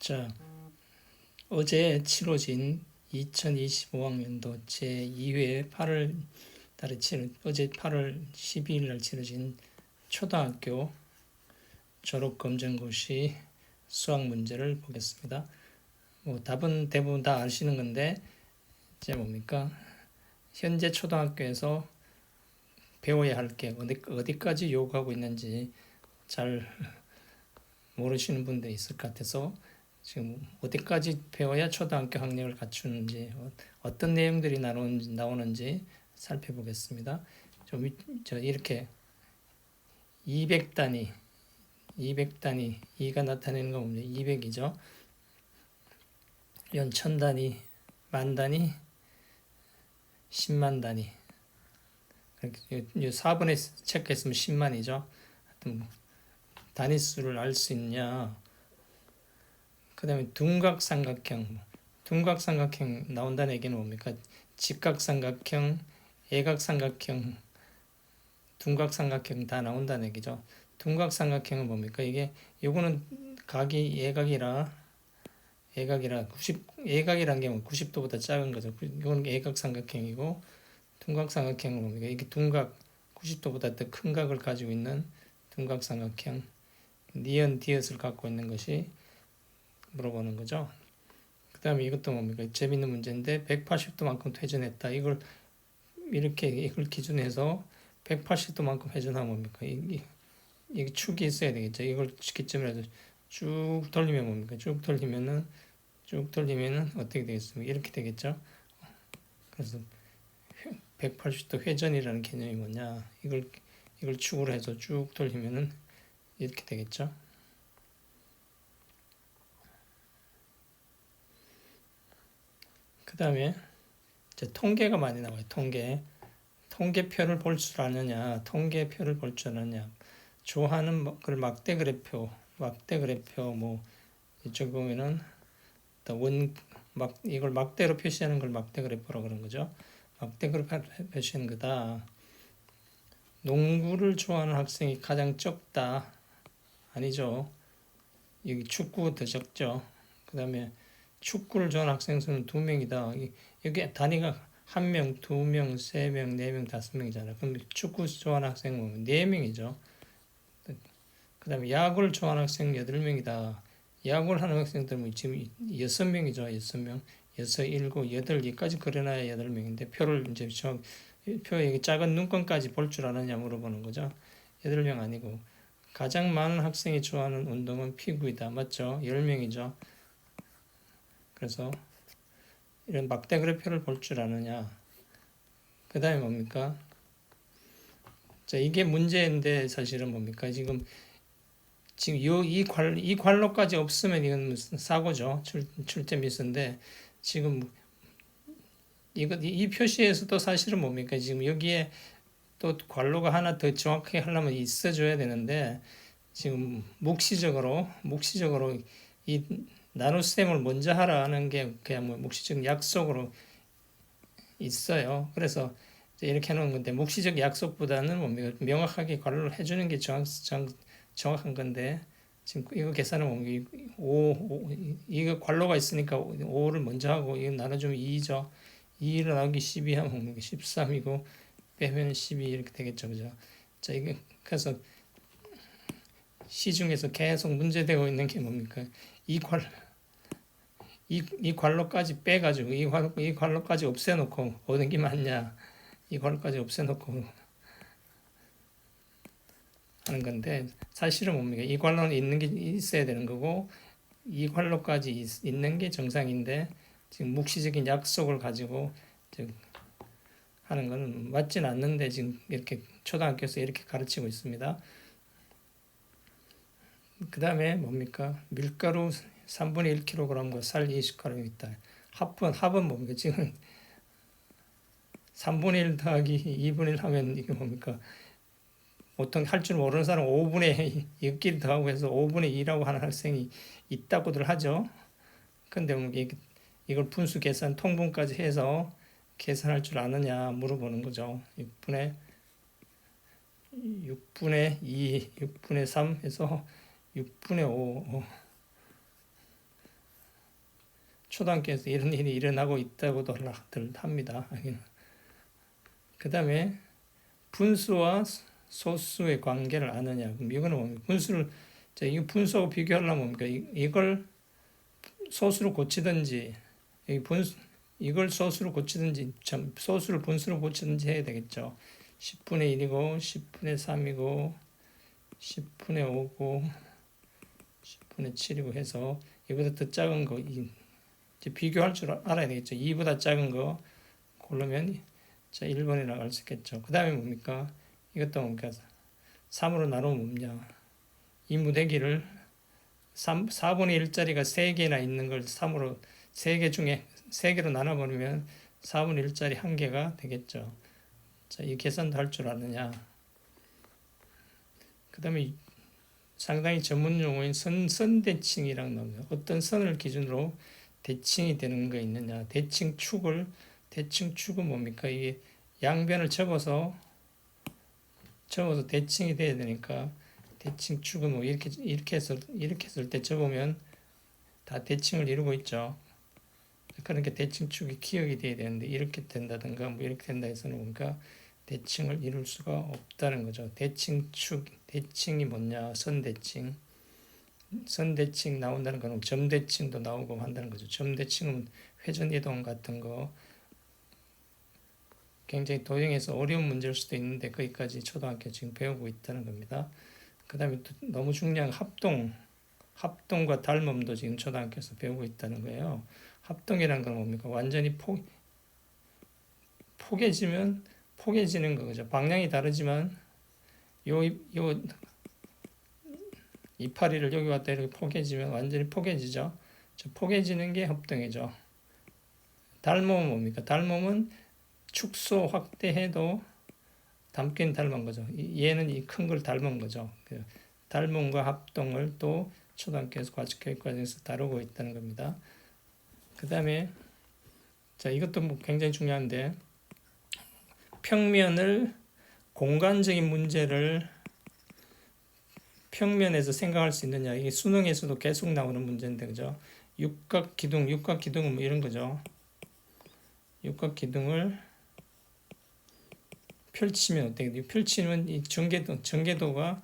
자, 어제 치러진 2025학년도 제2회 8월 달에 어제 8월 12일 날 치러진 초등학교 졸업검정고시 수학 문제를 보겠습니다. 답은 대부분 다 아시는 건데, 이제 뭡니까? 현재 초등학교에서 배워야 할 게 어디까지 요구하고 있는지 잘 모르시는 분들이 있을 것 같아서 지금 어디까지 배워야 초등학교 학력을 갖추는지 어떤 내용들이 나오는지 살펴보겠습니다. 저 이렇게 200단위 2가 나타내는 거 보면 200이죠. 이건 1000단위, 만단위, 10만 단위. 4번에 체크했으면 10만이죠. 단위수를 알 수 있냐. 그 다음에 둔각삼각형 나온다는 얘기는 뭡니까? 직각삼각형, 애각삼각형, 둔각삼각형 다 나온다는 얘기죠. 둔각삼각형은 뭡니까? 요거는 각이 애각이란 게 90도보다 작은 거죠. 이거는 애각삼각형이고, 둔각삼각형은 뭡니까? 이게 둔각 90도보다 더 큰 각을 가지고 있는 둔각삼각형, 니은 디귿을 갖고 있는 것이 물어보는 거죠. 그 다음에 이것도 뭡니까? 재밌는 문제인데 180도만큼 회전했다. 이걸 기준해서 180도만큼 회전하면 뭡니까? 이게 축이 있어야 되겠죠. 이걸 기점으로 해서 쭉 돌리면 뭡니까? 쭉 돌리면은 어떻게 되겠습니까? 이렇게 되겠죠. 그래서 180도 회전이라는 개념이 뭐냐? 이걸 축으로 해서 쭉 돌리면은 이렇게 되겠죠. 그 다음에 이제 통계가 많이 나와요. 통계표를 볼 줄 아느냐, 통계표를 볼 줄 아느냐. 좋아하는 그 막대 그래프 이쪽 보면은 이걸 막대로 표시하는 걸 막대 그래프라고 그러는 거죠. 막대 그래프 표시하는 거다. 농구를 좋아하는 학생이 가장 적다. 아니죠. 여기 축구 더 적죠. 그 다음에 축구를 좋아하는 학생 수는 2명이다. 여기 단위가 1명, 2명, 3명, 4명, 5명이잖아요. 그럼 축구 좋아하는 학생은 4명이죠. 그 다음에 야구를 좋아하는 학생 8명이다. 야구를 하는 학생들은 지금 6명이죠. 6명. 6, 7, 8, 여기까지 그려놔야 8명인데 표를 이제 표에 작은 눈금까지 볼 줄 아느냐 물어보는 거죠. 8명 아니고 가장 많은 학생이 좋아하는 운동은 피구이다. 맞죠? 10명이죠. 그래서 이런 막대 그래프를 볼 줄 아느냐. 그 다음에 뭡니까? 자, 이게 문제인데 사실은 뭡니까? 지금 이 관로까지 없으면 이건 무슨 사고죠. 출제 미스인데 지금 이 표시에서도 사실은 뭡니까? 지금 여기에 또 관로가 하나 더 정확하게 하려면 있어줘야 되는데 지금 묵시적으로 이 나눗셈을 먼저 하라는 게 그냥 묵시적 약속으로 있어요. 그래서 이렇게 해놓은 건데 묵시적 약속보다는 뭡니까? 명확하게 관로를 해주는 게 정확한 건데 지금 이거 계산은 뭡니까? 이거 관로가 있으니까 5를 먼저 하고 이거 나눠주면 2죠. 2를 나누기 12 하면 뭡니까? 13이고 빼면 12 이렇게 되겠죠. 그죠? 자, 이게 그래서 시중에서 계속 문제되고 있는 게 뭡니까? 이 관로까지 빼가지고 이 관로까지 없애놓고 어느 게 맞냐? 이 관로까지 없애놓고 하는 건데 사실은 뭡니까? 이 관로는 있는 게 있어야 되는 거고 이 관로까지 있는 게 정상인데 지금 묵시적인 약속을 가지고 지금 하는 건 맞진 않는데 지금 이렇게 초등학교에서 이렇게 가르치고 있습니다. 그 다음에 뭡니까? 밀가루 3분의 1kg과 쌀 20g 있다. 합은 뭡니까? 지금 3분의 1 더하기 2분의 1 하면 이게 뭡니까? 보통 할 줄 모르는 사람 5분의 6끼리 더하고 해서 5분의 2라고 하는 학생이 있다고들 하죠. 근데 이걸 분수 계산 통분까지 해서 계산할 줄 아느냐 물어보는 거죠. 6분의 2, 6분의 3 해서 6분의 5 초등학교에서 이런 일이 일어나고 있다고도 합니다. 그 다음에 분수와 소수의 관계를 아느냐. 그럼 이거는 뭡니까? 분수를, 자, 이 분수하고 비교하려면 뭡니까? 이걸 소수로 고치든지, 이걸 소수로 고치든지, 소수를 분수로 고치든지 해야 되겠죠. 10분의 1이고, 10분의 3이고, 10분의 5고, 10분의 7이고 해서 이보다 더 작은 거, 이제 비교할 줄 알아야 되겠죠. 2보다 작은 거 고르면 자 1번이라고 할 수 있겠죠. 그 다음에 뭡니까? 이것도 뭡니까? 3으로 나누면 뭐냐? 이 무대기를 4분의 1짜리가 3개나 있는 걸 3으로 3개 중에 3개로 나눠버리면 4분의 1짜리 1개가 되겠죠. 자, 이 계산도 할 줄 아느냐? 그 다음에 상당히 전문 용어인 선대칭이라는 겁니다. 어떤 선을 기준으로 대칭이 되는 거 있느냐? 대칭축은 뭡니까? 이게 양변을 접어서 대칭이 돼야 되니까 대칭축은 뭐 이렇게 했을 때 접으면 다 대칭을 이루고 있죠. 그러니까 대칭축이 기억이 돼야 되는데 이렇게 된다든가 뭐 이렇게 된다 해서는 뭡니까? 대칭을 이룰 수가 없다는 거죠. 대칭이 뭐냐? 선대칭 나온다는 거는 점대칭도 나오고 한다는 거죠. 점대칭은 회전이동 같은 거 굉장히 도형에서 어려운 문제일 수도 있는데 거기까지 초등학교 지금 배우고 있다는 겁니다. 그 다음에 너무 중요한 합동과 닮음도 지금 초등학교에서 배우고 있다는 거예요. 합동이라는 건 뭡니까? 완전히 포개지는 거죠. 방향이 다르지만 요 이파리를 여기 왔다 이렇게 포개지면 완전히 포개지죠. 포개지는 게 합동이죠. 닮음은 뭡니까? 닮음은 축소 확대해도 담긴 닮은 거죠. 얘는 이 큰 걸 닮은 거죠. 닮음과 합동을 또 초등학교에서 과학교육과정에서 다루고 있다는 겁니다. 그 다음에 자 이것도 뭐 굉장히 중요한데 공간적인 문제를 평면에서 생각할 수 있느냐. 이게 수능에서도 계속 나오는 문제인데 그죠? 육각기둥은 뭐 이런 거죠. 육각기둥을 펼치면 어떻게 돼요? 펼치면 이 전개도가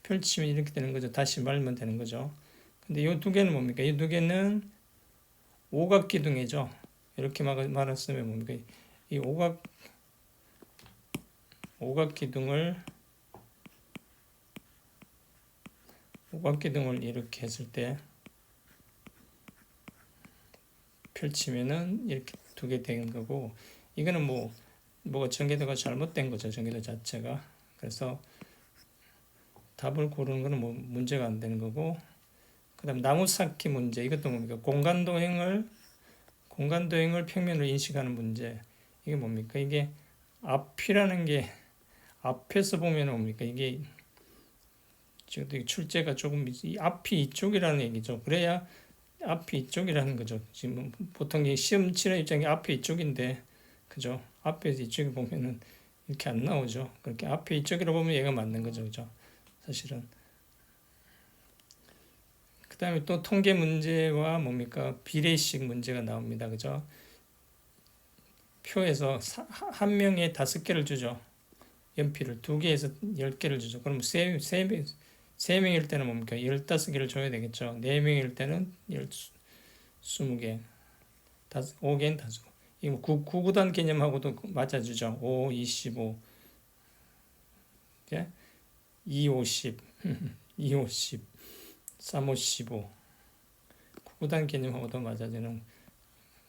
펼치면 이렇게 되는 거죠. 다시 말면 되는 거죠. 근데 이 두 개는 뭡니까? 이 두 개는 오각기둥이죠. 이렇게 말했으면 뭡니까? 이 오각기둥을 이렇게 했을 때 펼치면은 이렇게 두 개 되는 거고, 이거는 뭐가 전개도가 잘못된 거죠. 전개도 자체가. 그래서 답을 고르는 거는 뭐 문제가 안 되는 거고, 그다음 나무 쌓기 문제. 이것도 뭡니까? 공간 도형을 평면으로 인식하는 문제. 이게 뭡니까? 이게 앞이라는 게 앞에서 보면 뭡니까? 이게 지금 출제가 조금 앞이 이쪽이라는 얘기죠. 그래야 앞이 이쪽이라는 거죠. 지금 보통 시험 치는 입장이 앞이 이쪽인데, 그죠? 앞에서 이쪽에 보면은 이렇게 안 나오죠. 그렇게 앞에 이쪽으로 보면 얘가 맞는 거죠, 그죠? 사실은. 그 다음에 또 통계 문제와 뭡니까? 비례식 문제가 나옵니다, 그죠? 표에서 한 명에 5개를 주죠. 연필을 2개에서 10개를 주죠. 그럼 세 명일 때는 뭡니까? 15개를 줘야 되겠죠. 4명일 때는 20개, 5개는 다 주고. 이거 9구단 개념하고도 맞아주죠. 5, 25, 2, 50, 2, 50, 3, 5, 15. 9구단 개념하고도 맞아주는.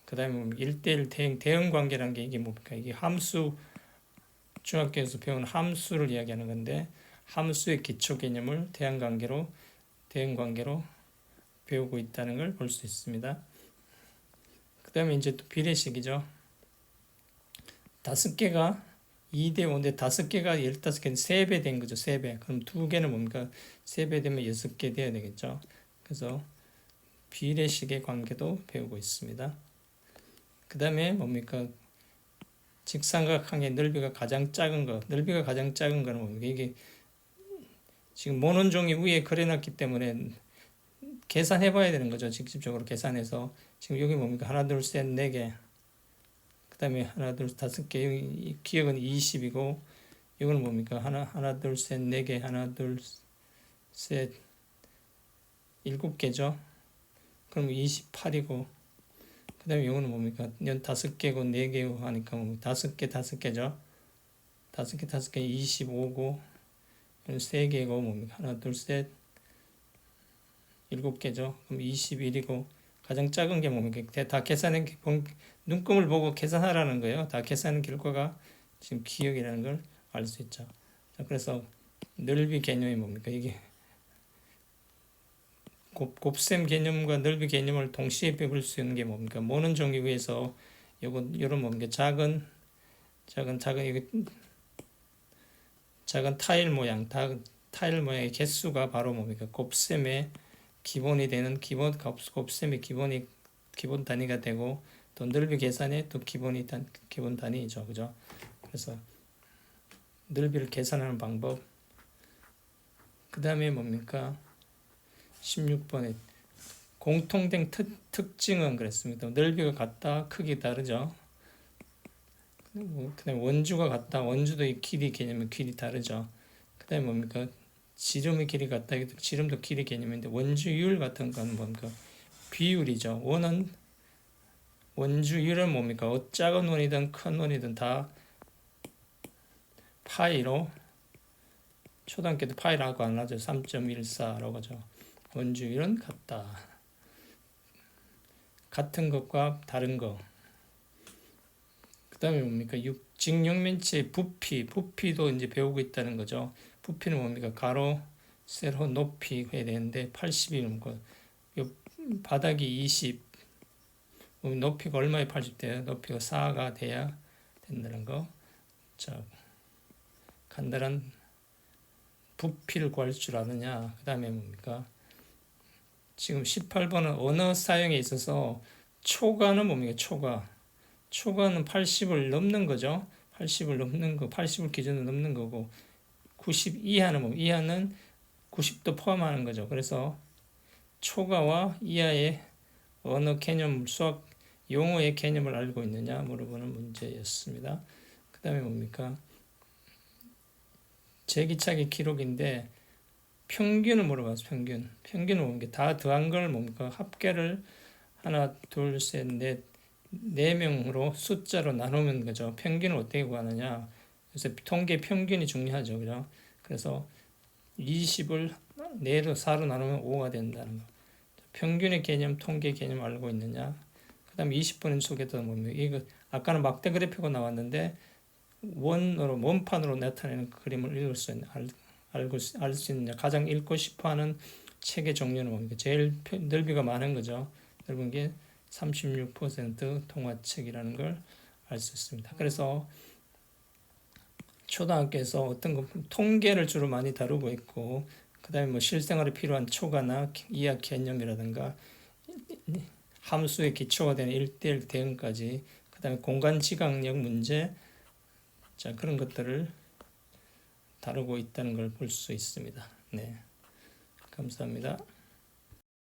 그 다음에 1대1 대응 관계라는 게 이게 뭡니까? 이게 중학교에서 배운 함수를 이야기하는 건데, 함수의 기초 개념을 대응 관계로 배우고 있다는 걸 볼 수 있습니다. 그 다음에 이제 또 비례식이죠. 5개가 2대 5인데 5개가 15개는 3배 된 거죠. 3배. 그럼 2개는 뭡니까? 3배 되면 6개 돼야 되겠죠. 그래서 비례식의 관계도 배우고 있습니다. 그 다음에 뭡니까? 직삼각형의 넓이가 가장 작은 거는 뭡니까? 이게 지금 모논종이 위에 그려놨기 때문에 계산해 봐야 되는 거죠. 직접적으로 계산해서 지금 여기 뭡니까? 하나, 둘, 셋, 네 개. 그다음에 하나, 둘, 다섯 개. 여기 기억은 20이고 이거는 뭡니까? 하나, 둘, 셋, 네 개. 하나, 둘, 셋, 일곱 개죠. 그럼 28이고 그다음에 이거는 뭡니까? 연 다섯 개고 네 개고 하니까 뭐 다섯 개죠. 다섯 개 25고 세 개고 뭡니까? 하나, 둘, 셋, 일곱 개죠. 그럼 21이고 가장 작은 게 뭡니까? 다 계산한 눈금을 보고 계산하라는 거예요. 다 계산한 결과가 지금 기억이라는 걸 알 수 있죠. 자, 그래서 넓이 개념이 뭡니까? 이게 곱셈 개념과 넓이 개념을 동시에 배울 수 있는 게 뭡니까? 모는 종류에서 요런 뭡니까? 작은 이게 작은 타일 모양의 개수가 바로 뭡니까? 곱셈의 기본이 되는 곱셈의 기본 단위가 되고 또 넓이 계산의 또 기본 단위죠. 그죠? 그래서 넓이를 계산하는 방법. 그 다음에 뭡니까? 16번에 공통된 특징은 그랬습니다. 넓이가 같다, 크기 다르죠. 그다음에 원주가 같다, 원주도 이 길이 개념은 길이 다르죠. 그다음에 뭡니까? 지름의 길이 같다, 지름도 길이 개념인데 원주율 같은 건 뭡니까? 비율이죠. 원주율은 뭡니까? 작은 원이든 큰 원이든 다 파이로 초등학교 때 파이라고 안 하죠. 3.14라고 하죠. 원주율은 같다. 같은 것과 다른 것. 그 다음에 뭡니까? 직육면체의 부피도 이제 배우고 있다는 거죠. 부피는 뭡니까? 가로, 세로, 높이 해야 되는데 80이 거. 바닥이 20. 높이가 얼마에 80돼요? 높이가 4가 돼야 된다는 거. 자, 간단한 부피를 구할 줄 아느냐. 그 다음에 뭡니까? 지금 18번은 언어 사용에 있어서 초과는 뭡니까? 초과는 80을 넘는 거죠. 80을 기준으로 넘는 거고 90 이하는 뭐 이하는 90도 포함하는 거죠. 그래서 초과와 이하의 언어 개념, 수학 용어의 개념을 알고 있느냐 물어보는 문제였습니다. 그 다음에 뭡니까? 제기차기 기록인데 평균을 물어봐서 평균은 뭡니까? 다 더한 걸 뭡니까? 합계를 하나, 둘, 셋, 넷, 4명으로 숫자로 나누면 거죠. 평균을 어떻게 구하느냐? 그래서 통계 평균이 중요하죠. 그죠? 그래서 20을 4로 나누면 5가 된다는 거. 평균의 개념, 통계 개념 알고 있느냐? 그 다음에 20번 속에도 뭡니까? 이거 아까는 막대 그래프가 나왔는데 원판으로 나타내는 그림을 읽을 수 있는 알 수 있느냐? 가장 읽고 싶어하는 책의 종류는 뭡니까? 제일 넓이가 많은 거죠. 넓은 게 36% 동화책이라는 걸 알 수 있습니다. 그래서 초등학교에서 어떤 거 통계를 주로 많이 다루고 있고 그 다음에 뭐 실생활에 필요한 초과나 이하 개념이라든가 함수의 기초가 되는 1대1 대응까지 그 다음에 공간지각력 문제 자 그런 것들을 다루고 있다는 걸 볼 수 있습니다. 네, 감사합니다.